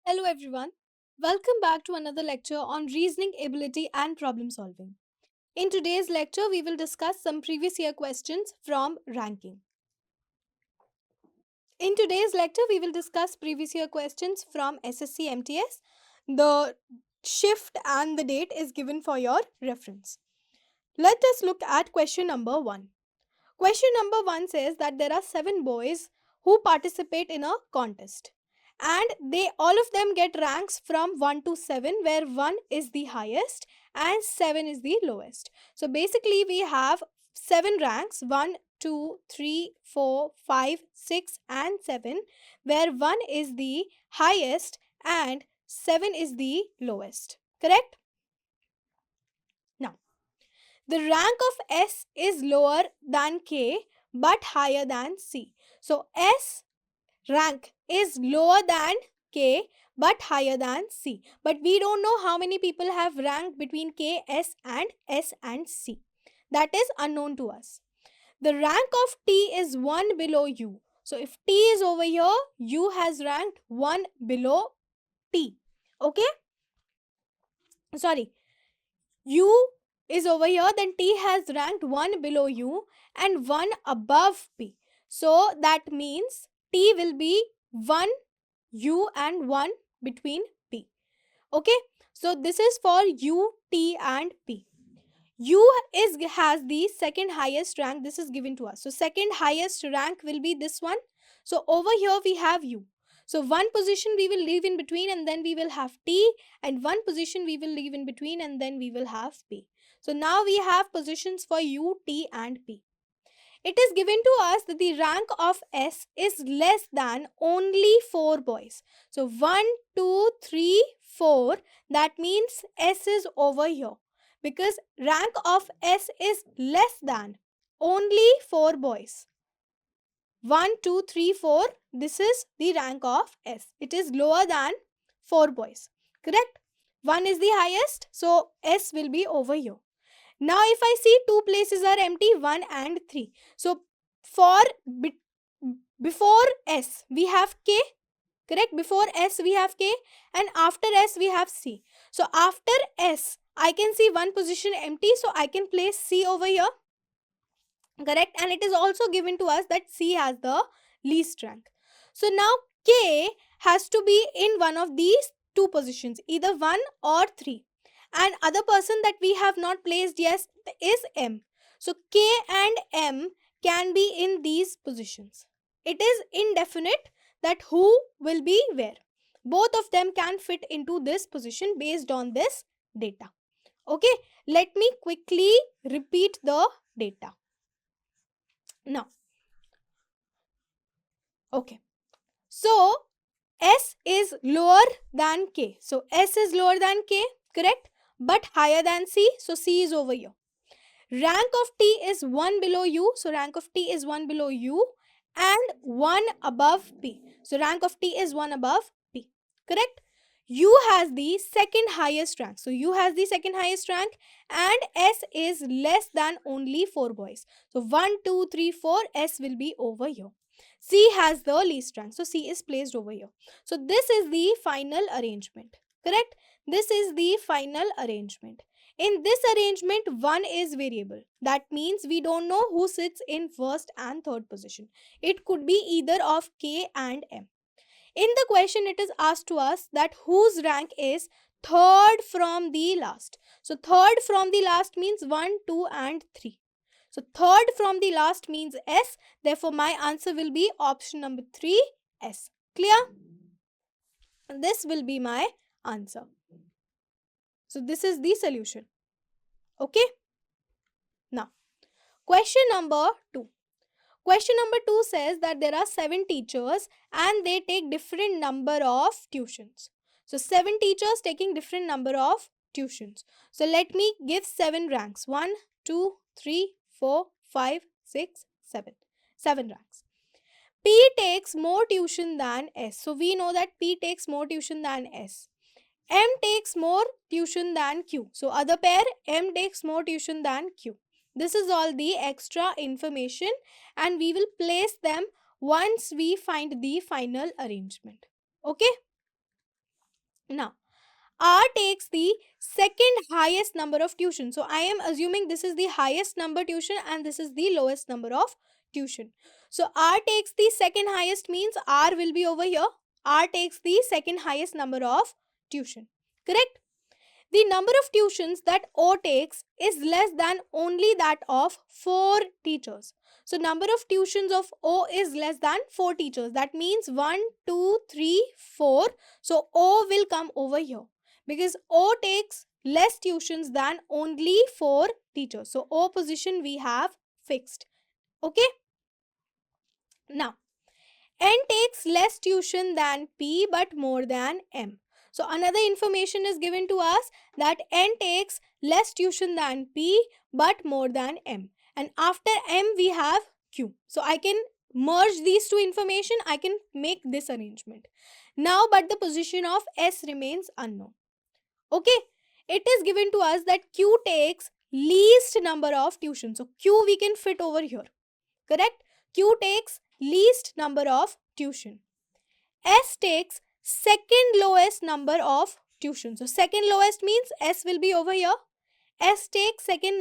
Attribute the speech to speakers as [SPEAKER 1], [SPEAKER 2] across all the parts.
[SPEAKER 1] Hello everyone. Welcome back to another lecture on reasoning ability and problem solving. In today's lecture, we will discuss some previous year questions from ranking. In today's lecture, we will discuss previous year questions from SSC MTS. The shift and the date is given for your reference. Let us look at question number 1. Question number 1 says that there are 7 boys who participate in a contest, and they all of them get ranks from 1 to 7, where 1 is the highest and 7 is the lowest. So basically we have 7 ranks: 1, 2, 3, 4, 5, 6 and 7, where 1 is the highest and 7 is the lowest. Correct? Now, the rank of S is lower than K but higher than C. So S rank is lower than K but higher than C. But we don't know how many people have rank between K, S and C. That is unknown to us. The rank of T is 1 below U. So if T is over here, U has ranked 1 below T. Okay? Sorry. U is over here, then T has ranked 1 below U and 1 above P. So that means T will be 1 U and 1 between P. Okay, so this is for U, T and P. U has the second highest rank. This is given to us. So second highest rank will be this one. So over here we have U. So one position we will leave in between and then we will have T, and one position we will leave in between and then we will have P. So now we have positions for U, T and P. It is given to us that the rank of S is less than only 4 boys. So 1, 2, 3, 4. That means S is over here, because rank of S is less than only 4 boys. 1, 2, 3, 4. This is the rank of S. It is lower than 4 boys. Correct? 1 is the highest, so S will be over here. Now if I see 2 places are empty, 1 and 3. So for before S we have K. Correct? Before S we have K and after S we have C. So after S I can see one position empty, so I can place C over here. Correct? And it is also given to us that C has the least rank. So now K has to be in one of these two positions, either 1 or 3. And other person that we have not placed yet is M. So K and M can be in these positions. It is indefinite that who will be where. Both of them can fit into this position based on this data. Okay, let me quickly repeat the data. Now, okay. So, S is lower than K. So, S is lower than K, correct? But higher than C. So, C is over here. Rank of T is 1 below U. So, rank of T is 1 below U and 1 above P. So, rank of T is 1 above P, correct? U has the second highest rank. So, U has the second highest rank and S is less than only 4 boys. So, 1, 2, 3, 4, S will be over here. C has the least rank. So, C is placed over here. So, this is the final arrangement, correct? This is the final arrangement. In this arrangement, 1 is variable. That means we don't know who sits in first and third position. It could be either of K and M. In the question, it is asked to us that whose rank is third from the last. So, third from the last means 1, 2 and 3. So, third from the last means S. Therefore, my answer will be option number 3, S. Clear? This will be my answer. So, this is the solution. Okay? Now, question number 2. Question number 2 says that there are 7 teachers and they take different number of tuitions. So 7 teachers taking different number of tuitions. So let me give 7 ranks. 1, 2, 3, 4, 5, 6, 7. 7 ranks. P takes more tuition than S. So we know that P takes more tuition than S. M takes more tuition than Q. So other pair, M takes more tuition than Q. This is all the extra information and we will place them once we find the final arrangement. Okay? Now, R takes the second highest number of tuition. So I am assuming this is the highest number tuition and this is the lowest number of tuition. So R takes the second highest means R will be over here. R takes the second highest number of tuition. Correct? The number of tuitions that O takes is less than only that of 4 teachers. So number of tuitions of O is less than 4 teachers. That means 1, 2, 3, 4. So O will come over here because O takes less tuitions than only 4 teachers. So O position we have fixed. Okay. Now, N takes less tuition than P but more than M. So another information is given to us that N takes less tuition than P but more than M. And after M we have Q. So I can merge these two information. I can make this arrangement. Now but the position of S remains unknown. Okay. It is given to us that Q takes least number of tuition. So Q we can fit over here. Correct? Q takes least number of tuition. S takes second lowest number of tuition. So second lowest means S will be over here. S takes second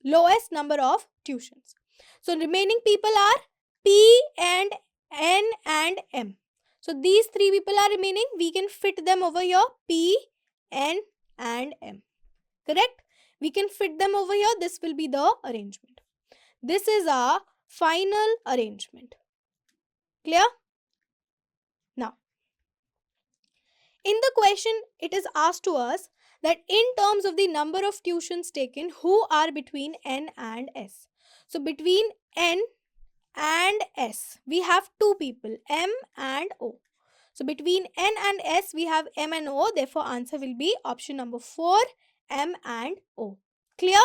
[SPEAKER 1] lowest number of tuitions. So remaining people are P and N and M. So these three people are remaining. We can fit them over here. P, N and M. Correct? We can fit them over here. This will be the arrangement. This is our final arrangement. Clear? Now, in the question, it is asked to us that in terms of the number of tuitions taken, who are between N and S? So, between N and S, we have two people, M and O. So, between N and S, we have M and O. Therefore, answer will be option number 4, M and O. Clear?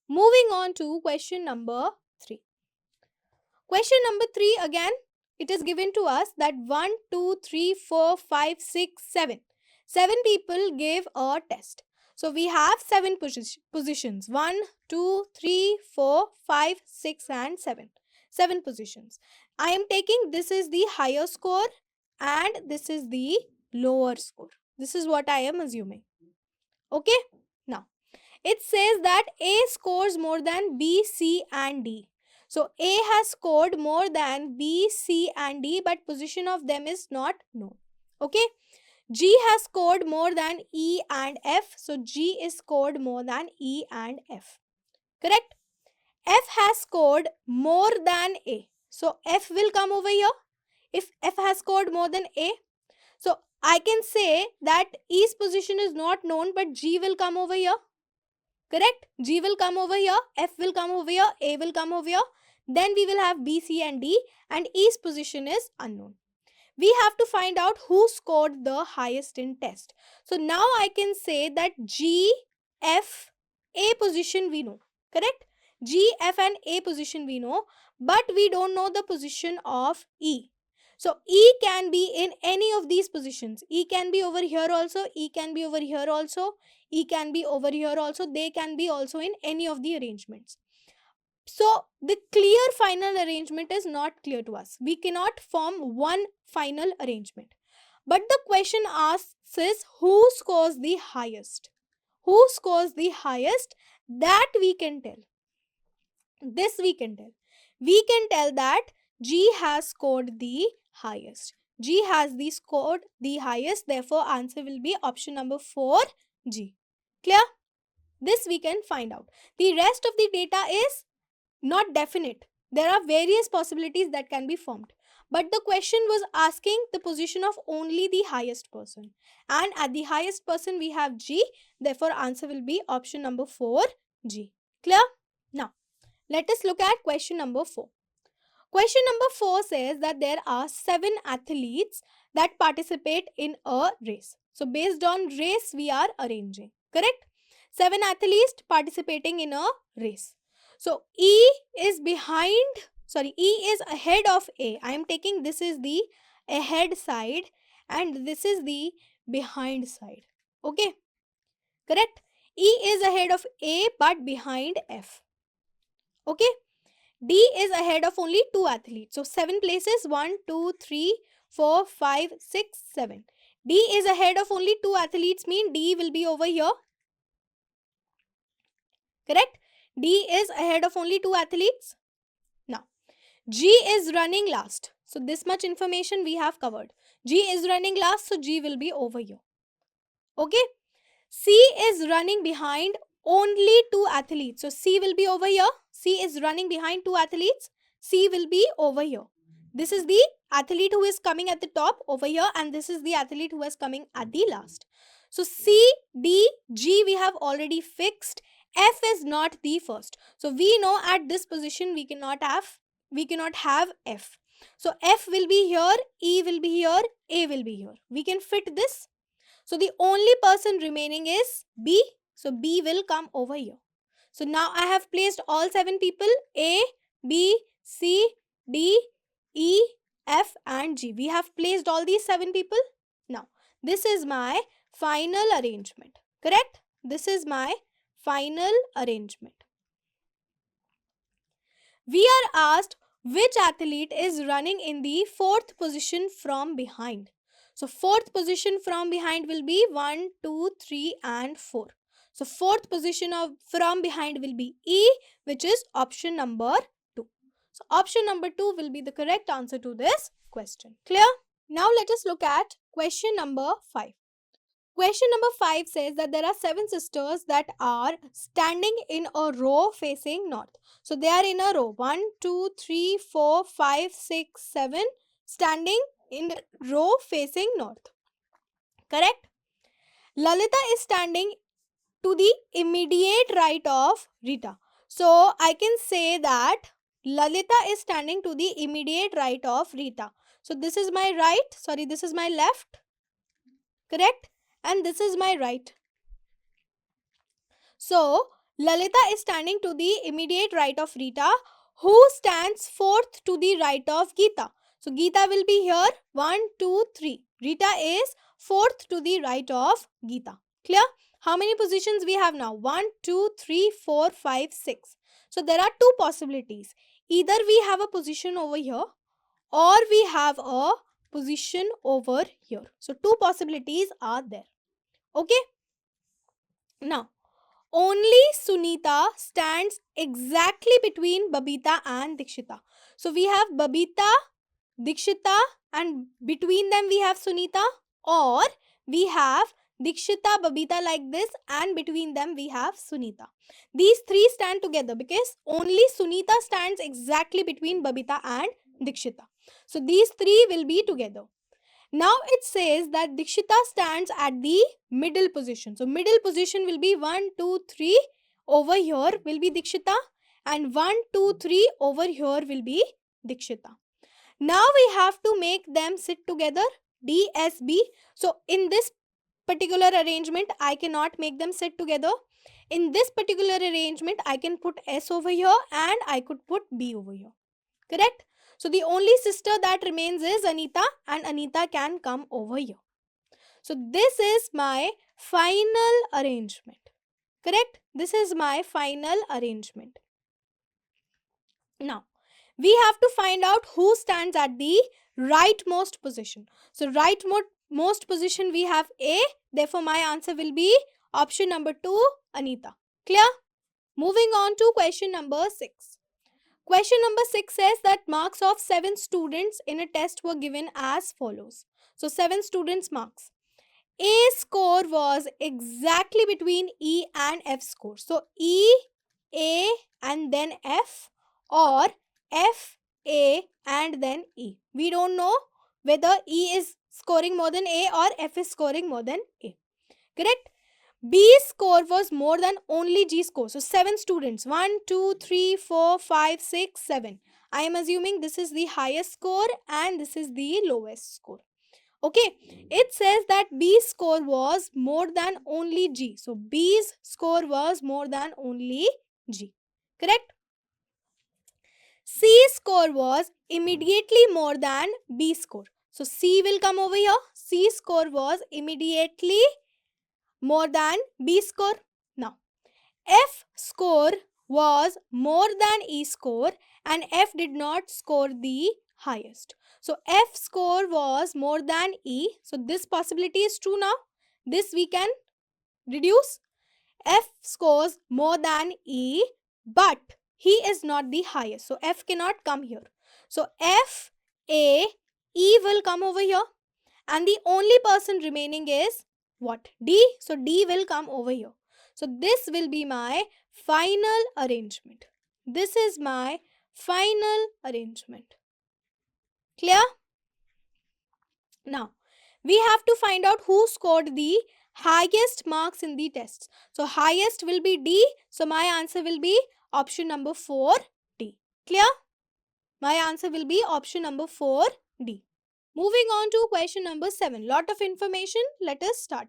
[SPEAKER 1] Moving on to question number 3. Question number 3 again, it is given to us that 1, 2, 3, 4, 5, 6, 7. 7 people gave a test. So we have 7 positions. 1, 2, 3, 4, 5, 6 and 7. 7 positions. I am taking this is the higher score and this is the lower score. This is what I am assuming. Okay. Now, it says that A scores more than B, C and D. So A has scored more than B, C and D, but position of them is not known. Okay. G has scored more than E and F. So G is scored more than E and F. Correct? F has scored more than A. So F will come over here. If F has scored more than A, so I can say that E's position is not known, but G will come over here. Correct? G will come over here, F will come over here, A will come over here. Then we will have B, C and D and E's position is unknown. We have to find out who scored the highest in test. So now I can say that G, F, A position we know. Correct? G, F and A position we know, but we don't know the position of E. So E can be in any of these positions. E can be over here also, E can be over here also, E can be over here also, they can be also in any of the arrangements. So the clear final arrangement is not clear to us. We cannot form one final arrangement. But the question asks is who scores the highest? Who scores the highest? That we can tell. This we can tell. We can tell that G has scored the highest. G has scored the highest. Therefore, answer will be option number 4, G. Clear? This we can find out. The rest of the data is not definite. There are various possibilities that can be formed. But the question was asking the position of only the highest person. And at the highest person we have G. Therefore, answer will be option number 4, G. Clear? Now, let us look at question number 4. Question number 4 says that there are 7 athletes that participate in a race. So, based on race, we are arranging. Correct? 7 athletes participating in a race. So, E is ahead of A. I am taking this is the ahead side and this is the behind side. Okay? Correct? E is ahead of A but behind F. Okay? D is ahead of only 2 athletes. So, 7 places, 1, 2, 3, 4, 5, 6, 7. D is ahead of only 2 athletes, mean D will be over here. Correct? D is ahead of only 2 athletes. Now, G is running last. So this much information we have covered. G is running last, so G will be over here. Okay? C is running behind only 2 athletes. So C will be over here. C is running behind 2 athletes. C will be over here. This is the athlete who is coming at the top over here, and this is the athlete who is coming at the last. So C, D, G we have already fixed. F is not the first. So we know at this position we cannot have F. So F will be here, E will be here, A will be here. We can fit this. So the only person remaining is B. So B will come over here. So now I have placed all 7 people, A, B, C, D, E, F and G. We have placed all these 7 people. Now this is my final arrangement. Correct? This is my final arrangement. We are asked which athlete is running in the 4th position from behind. So 4th position from behind will be 1, 2, 3 and 4. So 4th position from behind will be E, which is option number 2. So option number 2 will be the correct answer to this question. Clear? Now let us look at question number 5. Question number 5 says that there are 7 sisters that are standing in a row facing north. So they are in a row 1, 2, 3, 4, 5, 6, 7 standing in a row facing north. Correct? Lalita is standing to the immediate right of Rita. So I can say that Lalita is standing to the immediate right of Rita. So this is my right, this is my left. Correct? And this is my right. So, Lalita is standing to the immediate right of Rita, who stands 4th to the right of Geeta. So, Geeta will be here 1, 2, 3. Rita is 4th to the right of Geeta. Clear? How many positions we have now? 1, 2, 3, 4, 5, 6. So, there are 2 possibilities. Either we have a position over here or we have a position over here. So, 2 possibilities are there. Okay? Now, only Sunita stands exactly between Babita and Dikshita. So we have Babita, Dikshita and between them we have Sunita, or we have Dikshita, Babita like this and between them we have Sunita. These 3 stand together because only Sunita stands exactly between Babita and Dikshita. So these 3 will be together. Now it says that Dikshita stands at the middle position. So middle position will be 1, 2, 3. Over here will be Dikshita and 1, 2, 3 over here will be Dikshita. Now we have to make them sit together, D, S, B. So in this particular arrangement, I cannot make them sit together. In this particular arrangement, I can put S over here and I could put B over here. Correct? So the only sister that remains is Anita and Anita can come over here. So this is my final arrangement. Correct? This is my final arrangement. Now, we have to find out who stands at the rightmost position. So rightmost position we have A. Therefore, my answer will be option number 2, Anita. Clear? Moving on to question number 6. Question number 6 says that marks of 7 students in a test were given as follows. So 7 students' marks. A score was exactly between E and F score. So E, A and then F, or F, A and then E. We don't know whether E is scoring more than A or F is scoring more than A. Correct? B's score was more than only G score. So 7 students. 1, 2, 3, 4, 5, 6, 7. I am assuming this is the highest score and this is the lowest score. Okay. It says that B's score was more than only G. So B's score was more than only G. Correct? C's score was immediately more than B score. So C will come over here. C's score was immediately more than B score. Now, F score was more than E score and F did not score the highest. So F score was more than E. So this possibility is true now. This we can reduce. F scores more than E, but he is not the highest. So F cannot come here. So F, A, E will come over here. And the only person remaining is what? D. So D will come over here. So this will be my final arrangement. This is my final arrangement. Clear? Now, we have to find out who scored the highest marks in the tests. So, highest will be D. So, my answer will be option number 4, D. Clear? My answer will be option number 4, D. Moving on to question number 7. Lot of information. Let us start.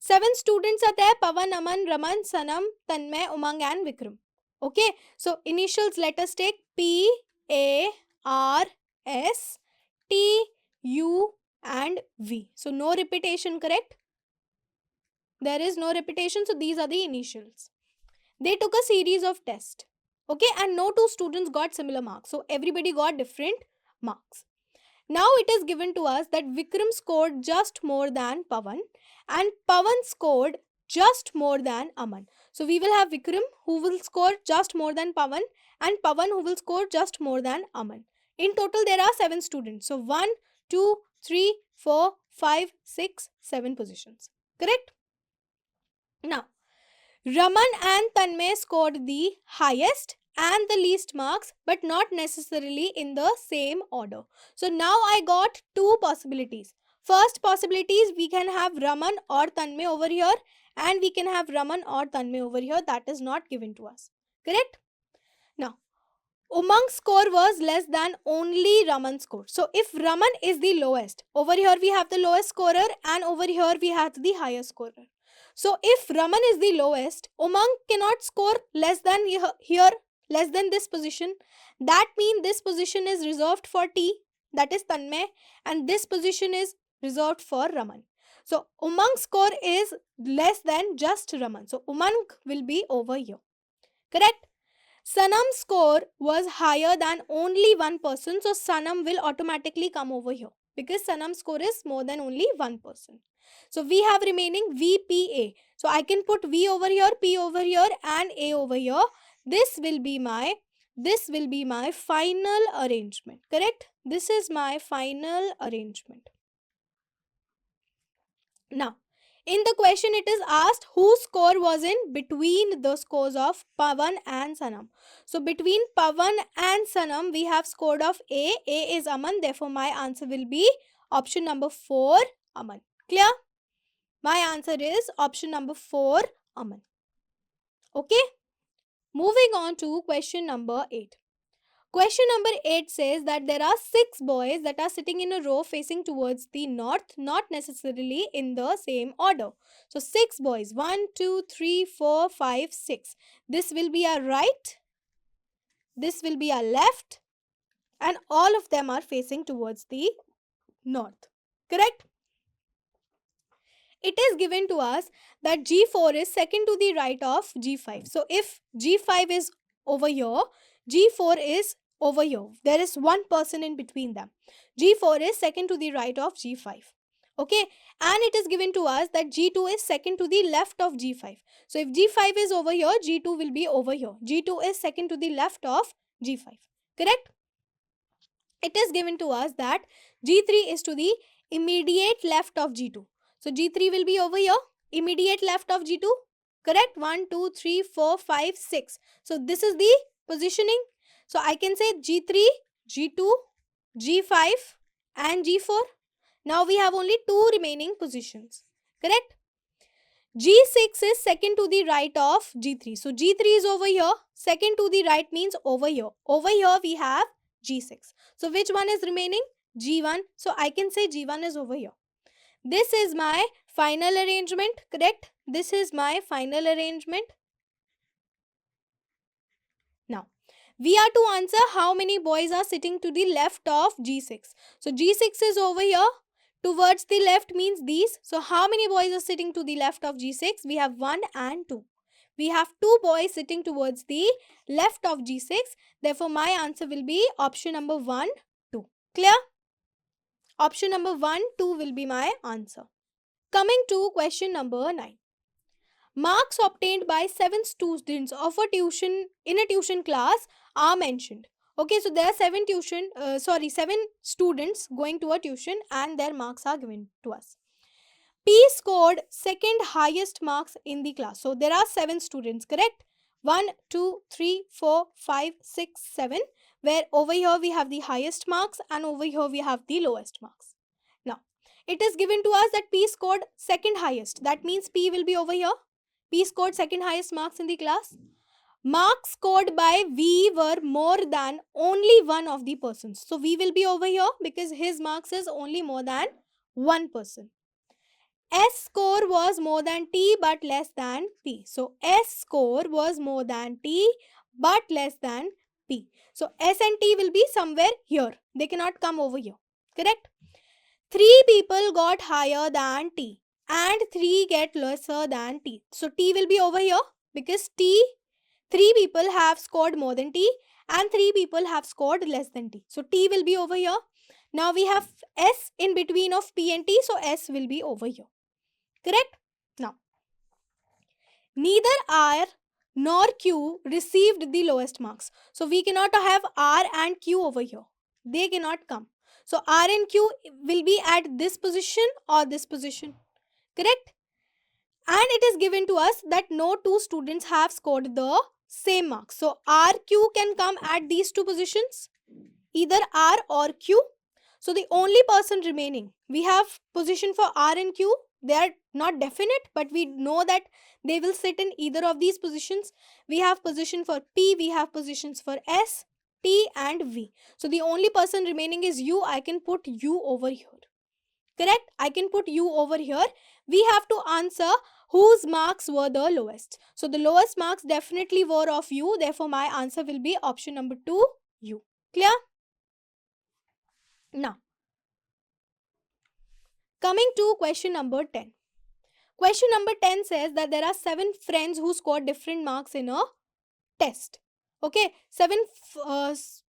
[SPEAKER 1] 7 students are there. Pavan, Aman, Raman, Sanam, Tanmay, Umang and Vikram. Okay. So, initials let us take P, A, R, S, T, U and V. So, no repetition, correct? There is no repetition. So, these are the initials. They took a series of tests. Okay. And no two students got similar marks. So, everybody got different marks. Now it is given to us that Vikram scored just more than Pavan and Pavan scored just more than Aman. So we will have Vikram who will score just more than Pavan and Pavan who will score just more than Aman. In total there are 7 students. So 1, 2, 3, 4, 5, 6, 7 positions. Correct? Now, Raman and Tanmay scored the highest and the least marks, but not necessarily in the same order. So now I got 2 possibilities. First possibility is we can have Raman or Tanmay over here and we can have Raman or Tanmay over here. That is not given to us. Correct? Now, Umang's score was less than only Raman's score. So if Raman is the lowest, over here we have the lowest scorer and over here we have the highest scorer. So if Raman is the lowest, Umang cannot score less than here, less than this position. That means this position is reserved for T, that is Tanmay, and this position is reserved for Raman. So Umang's score is less than just Raman. So Umang will be over here. Correct? Sanam's score was higher than only one person. So Sanam will automatically come over here because Sanam's score is more than only one person. So we have remaining VPA. So I can put V over here, P over here and A over here. This will be my final arrangement. Correct? This is my final arrangement. Now, in the question it is asked whose score was in between the scores of Pavan and Sanam. So between Pavan and Sanam we have scored of A. A is Aman. Therefore my answer will be option number 4, Aman. Clear? My answer is option number 4, Aman. Okay. Moving on to question number 8. Question number 8 says that there are 6 boys that are sitting in a row facing towards the north, not necessarily in the same order. So 6 boys, 1, 2, 3, 4, 5, 6. This will be our right, this will be our left, and all of them are facing towards the north. Correct? It is given to us that G4 is second to the right of G5. So if G5 is over here, G4 is over here. There is one person in between them. G4 is second to the right of G5. Okay. And it is given to us that G2 is second to the left of G5. So if G5 is over here, G2 will be over here. G2 is second to the left of G5. Correct? It is given to us that G3 is to the immediate left of G2. So G3 will be over here, immediate left of G2. Correct? 1, 2, 3, 4, 5, 6. So this is the positioning. So I can say G3, G2, G5 and G4. Now we have only 2 remaining positions. Correct? G6 is second to the right of G3. So G3 is over here. Second to the right means over here. Over here we have G6. So which one is remaining? G1. So I can say G1 is over here. This is my final arrangement, correct? This is my final arrangement. Now, we are to answer how many boys are sitting to the left of G6. So, G6 is over here. Towards the left means these. So, how many boys are sitting to the left of G6? We have 1 and 2. We have 2 boys sitting towards the left of G6. Therefore, my answer will be option number 1, 2. Clear? Option number 1, 2 will be my answer. Coming to question number 9. Marks obtained by 7 students of a tuition in a tuition class are mentioned. Okay, so there are 7 students going to a tuition and their marks are given to us. P scored second highest marks in the class. So there are 7 students, correct? 1, 2, 3, 4, 5, 6, 7. Where over here we have the highest marks and over here we have the lowest marks. Now, it is given to us that P scored second highest. That means P will be over here. P scored second highest marks in the class. Marks scored by V were more than only one of the persons. So V will be over here because his marks is only more than one person. S score was more than T but less than P. So S score was more than T but less than P. So S and T will be somewhere here. They cannot come over here. Correct? 3 people got higher than T and 3 get lesser than T. So T will be over here because 3 people have scored more than T and 3 people have scored less than T. So T will be over here. Now we have S in between of P and T, so S will be over here. Correct? Now, neither R nor Q received the lowest marks. So we cannot have R and Q over here. They cannot come. So R and Q will be at this position or this position. Correct? And it is given to us that no 2 students have scored the same marks. So RQ can come at these 2 positions, either R or Q. So the only person remaining, we have position for R and Q. They are not definite, but we know that they will sit in either of these positions. We have position for P, we have positions for S, T and V. So the only person remaining is U. I can put U over here. Correct? I can put U over here. We have to answer whose marks were the lowest. So the lowest marks definitely were of U. Therefore, my answer will be option number 2, U. Clear? Now, coming to question number 10. Question number 10 says that there are 7 friends who scored different marks in a test. Okay, 7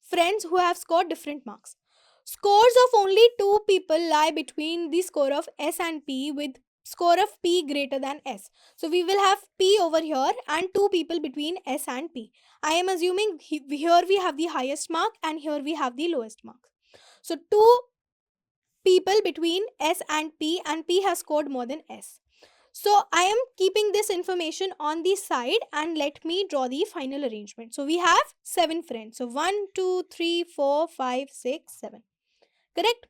[SPEAKER 1] friends who have scored different marks. Scores of only 2 people lie between the score of S and P with score of P greater than S. So we will have P over here and 2 people between S and P. I am assuming here we have the highest mark and here we have the lowest mark. So 2 people between S and P has scored more than S. So I am keeping this information on the side and let me draw the final arrangement. So we have 7 friends. So 1, 2, 3, 4, 5, 6, 7. Correct?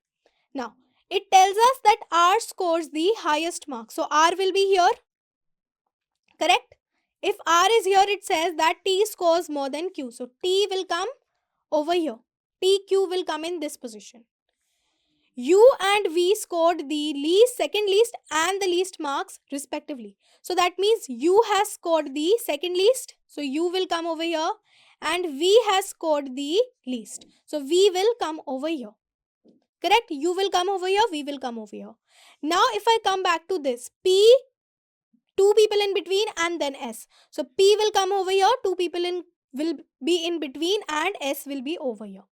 [SPEAKER 1] Now, it tells us that R scores the highest mark. So R will be here. Correct? If R is here, it says that T scores more than Q. So T will come over here. TQ will come in this position. U and V scored the least, second least and the least marks respectively. So that means U has scored the second least. So U will come over here and V has scored the least. So V will come over here. Correct? U will come over here, V will come over here. Now if I come back to this, P, 2 people in between and then S. So P will come over here, 2 people will be in between and S will be over here.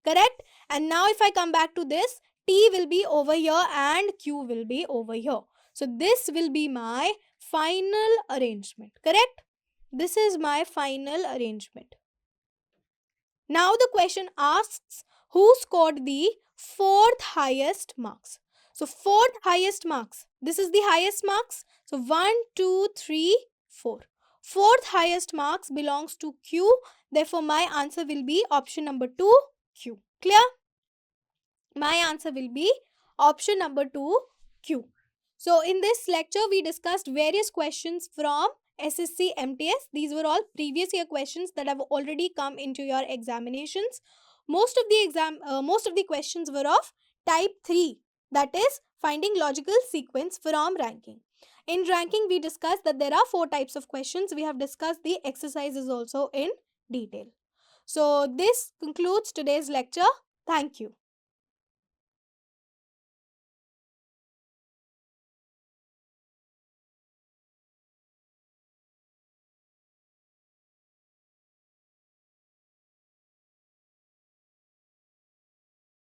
[SPEAKER 1] Correct? And now if I come back to this, T will be over here and Q will be over here. So this will be my final arrangement. Correct? This is my final arrangement. Now the question asks who scored the 4th highest marks. So 4th highest marks. This is the highest marks. So 1, 2, 3, 4. 4th highest marks belongs to Q. Therefore my answer will be option number 2, Q. Clear? My answer will be option number 2, Q. So in this lecture, we discussed various questions from SSC MTS. These were all previous year questions that have already come into your examinations. Most of the questions were of type 3, that is finding logical sequence from ranking. In ranking, we discussed that there are 4 types of questions. We have discussed the exercises also in detail. So this concludes today's lecture. Thank you.